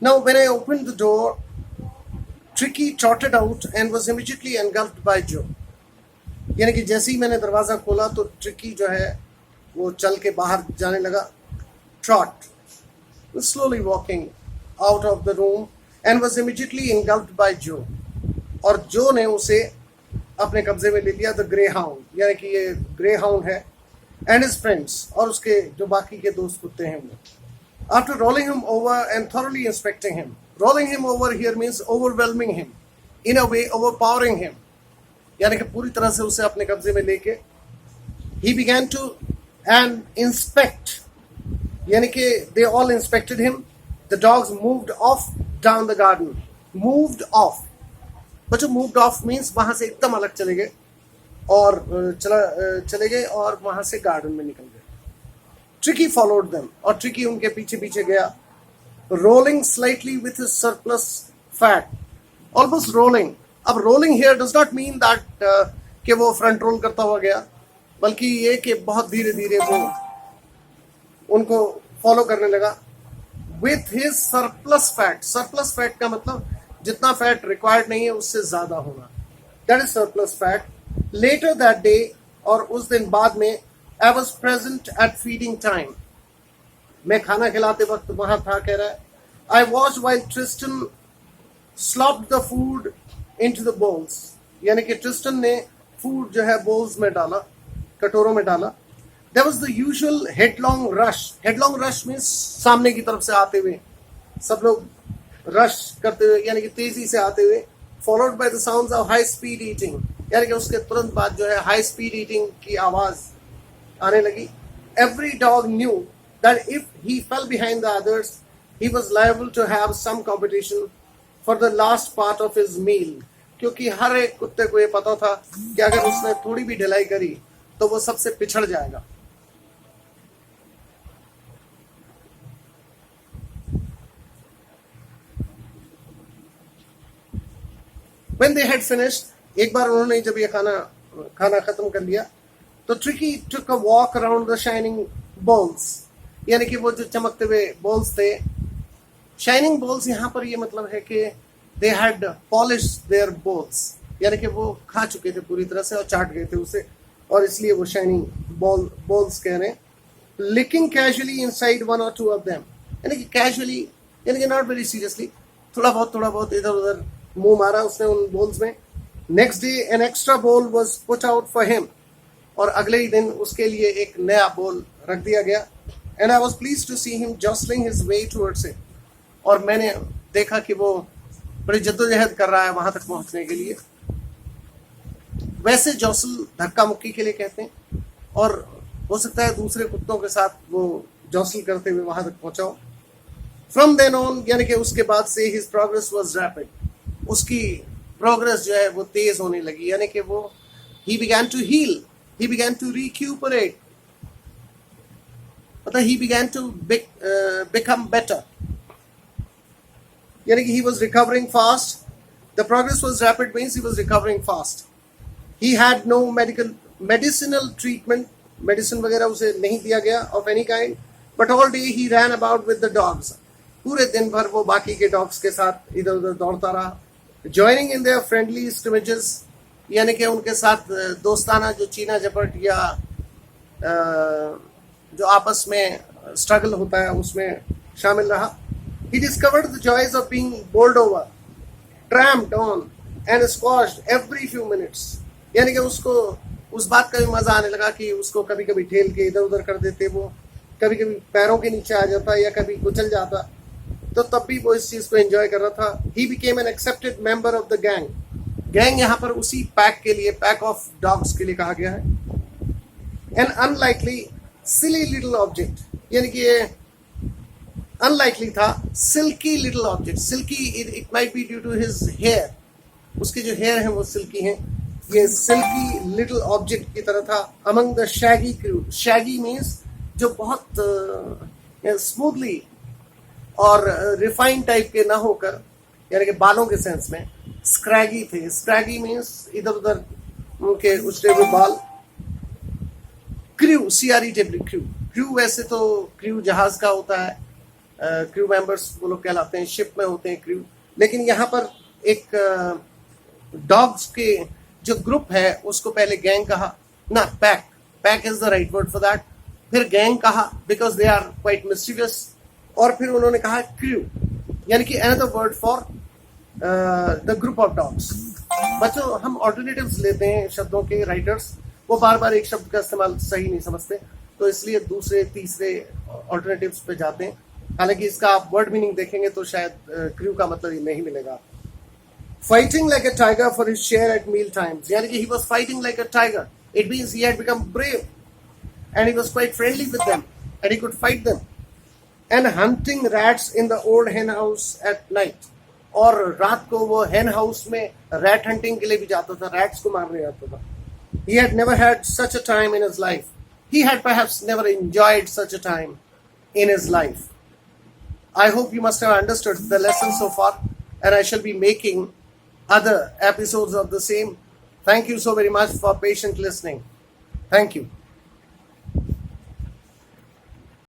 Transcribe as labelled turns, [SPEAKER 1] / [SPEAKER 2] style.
[SPEAKER 1] Now, when I opened the door, Tricky trotted out and was immediately engulfed by Joe. यानी कि जैसे ही मैंने दरवाजा खोला तो ट्रिकी जो है वो चल के बाहर जाने लगा. Trot, slowly walking out of the room and was immediately engulfed by Joe. और जो ने उसे अपने कब्जे में ले लिया. द ग्रे हाउंड, यानी कि ये ग्रे हाउंड है, एंड हिज फ्रेंड्स, और उसके जो बाकी के दोस्त कुत्ते हैं वो. After rolling him over and thoroughly inspecting him, rolling him over here means overwhelming him, in a way overpowering him, यानी कि पूरी तरह से उसे अपने कब्जे में लेके he began to and inspect, यानी कि they all inspected him. The dogs moved off down the garden. Moved off. बच्चों, moved off means वहां से एकदम अलग चले गए और चले गए और वहां से गार्डन में निकल गए. Tricky followed them, और Tricky उनके पीछे पीछे गया. Rolling slightly with his surplus fat. Almost rolling. अब rolling here does not mean that कि वो फ्रंट रोल करता हुआ गया, बल्कि ये कि बहुत धीरे धीरे वो उनको फॉलो करने लगा. With his surplus fat. Surplus fat का मतलब जितना फैट रिक्वायर्ड नहीं है उससे ज्यादा होना. That is surplus fat. Later that day, और उस दिन बाद में, I was present at feeding time. मैं खाना खिलाते वक्त वहां था, कह रहा है. I watched while Tristan slopped the food into the bowls. यानी कि ट्रिस्टन ने फूड जो है बोल्स में डाला, कटोरों में डाला. There was the usual headlong rush. Headlong rush means सामने की तरफ से आते हुए, सब लोग रश करते हुए, यानी कि तेजी से आते हुए. Followed by the sounds of high speed eating, यानी कि उसके तुरंत बाद जो है हाई स्पीड ईटिंग की आवाज आने लगी. Every dog knew that if he fell behind the others, he was liable to have some competition for the last part of his meal. क्योंकि हर एक कुत्ते को ये पता था कि अगर उसने थोड़ी भी ढिलाई करी तो वो सबसे पिछड़ जाएगा. When they had finished, एक बार उन्होंने जब ये खाना खत्म कर लिया तो Tricky took a walk around the shining bowls, यानी कि वो जो चमकते हुए बॉल्स थे. शाइनिंग बॉल्स यहाँ पर ये मतलब है कि they had polished their bowls, यानी कि वो खा चुके थे पूरी तरह से और चाट गए थे उसे, और इसलिए वो शाइनिंग बॉल्स कह रहे हैं. Licking casually inside one or two of them, यानी कि casually, यानी कि not very seriously, थोड़ा बहुत इधर उधर मुंह मारा उसने उन बोल्स में. नेक्स्ट डे एन एक्स्ट्रा बोल was put out for him, और अगले ही दिन उसके लिए एक नया बोल रख दिया गया. And I was pleased to see him jostling his way towards it, और मैंने देखा कि वो बड़ी जद्दोजहद कर रहा है वहां तक पहुंचने के लिए. वैसे जॉसल धक्का मुक्की के लिए कहते हैं, और हो सकता है दूसरे कुत्तों के साथ वो जॉसल करते हुए वहां तक पहुंचा हो. फ्रॉम देन ऑन, यानी कि उसके बाद से हिज प्रोग्रेस वॉज रैपिड, उसकी प्रोग्रेस जो है वो तेज होने लगी. यानी कि वो he began to heal, he began to recuperate, मतलब he began to become better, यानी कि he was recovering fast. The progress was rapid means he was recovering fast. He had no medicinal treatment, medicine वगैरह उसे नहीं दिया गया of any kind, but all day he ran about with the dogs. पूरे दिन भर वो बाकी के डॉग्स के साथ इधर उधर दौड़ता रहा. Joining in their friendly scrimmages, यानी कि उनके साथ दोस्ताना जो चीना झपट या जो आपस में स्ट्रगल होता है उसमें शामिल रहा. He discovered the joys of being bowled over, tramped on and squashed every few minutes. यानी कि उसको उस बात का भी मजा आने लगा कि उसको कभी कभी ठेल के इधर उधर कर देते, वो कभी कभी पैरों के नीचे आ जाता या कभी कुचल जाता, तो तब भी वो इस चीज को एंजॉय कर रहा था. He became an accepted member of the gang. Gang यहाँ पर उसी पैक के लिए, पैक ऑफ डॉग्स के लिए कहा गया है. An unlikely silly little object, यानी कि ये unlikely था, silky little object. Silky it might be due to his hair, उसके जो हेयर हैं वो सिल्की हैं. ये silky little object की तरह था. Among the shaggy crew, shaggy means जो बहुत स्मूथली और रिफाइन टाइप के ना होकर, यानी कि बालों के सेंस में स्क्रैगी थे. स्क्रैगी मीन्स इधर उधर उनके उछले हुए बाल. Crew, CREW, crew. क्रू वैसे तो क्रू जहाज का होता है, क्रू मेंबर्स वो लोग कहलाते हैं, शिप में होते हैं क्रू। लेकिन यहाँ पर एक डॉग्स के जो ग्रुप है उसको पहले गैंग कहा ना, pack is the right word for that, फिर गैंग कहा because they are quite mysterious, और फिर उन्होंने कहा क्रू, यानी कि another word for the group of dogs. बच्चों, हम ऑल्टरनेटिव्स लेते हैं शब्दों के, राइटर्स वो बार बार एक शब्द का इस्तेमाल सही नहीं समझते, तो इसलिए दूसरे तीसरे ऑल्टरनेटिव्स पे जाते हैं। हालांकि इसका आप वर्ड मीनिंग देखेंगे तो शायद क्रू का मतलब ही नहीं मिलेगा। Fighting like a tiger for his share at meal times, यानी कि he was fighting like a tiger, it means he had become brave and he was quite friendly with them and he could fight them. And hunting rats in the old hen house at night, और रात को वो hen house में rat hunting के लिए भी जाता था, rats को मारने जाता था। He had never had such a time in his life. He had perhaps never enjoyed such a time in his life. I hope you must have understood the lesson so far, and I shall be making other episodes of the same. Thank you so very much for patient listening. Thank you.